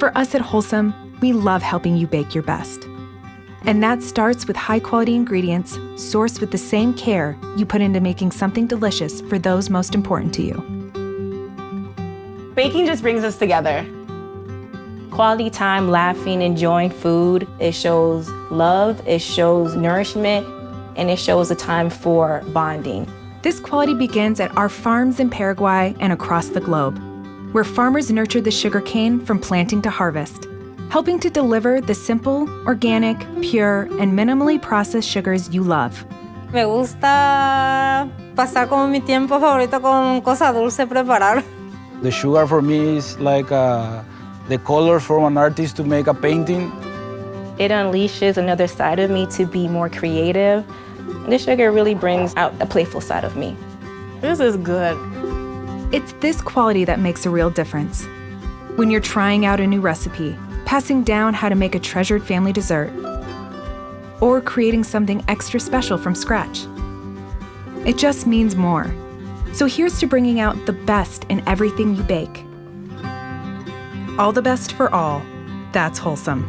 For us at Wholesome, we love helping you bake your best. And that starts with high-quality ingredients sourced with the same care you put into making something delicious for those most important to you. Baking just brings us together. Quality time, laughing, enjoying food. It shows love, it shows nourishment, and it shows a time for bonding. This quality begins at our farms in Paraguay and across the globe, where farmers nurture the sugarcane from planting to harvest, helping to deliver the simple, organic, pure, and minimally processed sugars you love. Me gusta pasar como mi tiempo favorito con cosas dulces preparar. The sugar for me is like the color from an artist to make a painting. It unleashes another side of me to be more creative. This sugar really brings out a playful side of me. This is good. It's this quality that makes a real difference. When you're trying out a new recipe, passing down how to make a treasured family dessert, or creating something extra special from scratch. It just means more. So here's to bringing out the best in everything you bake. All the best for all. That's Wholesome.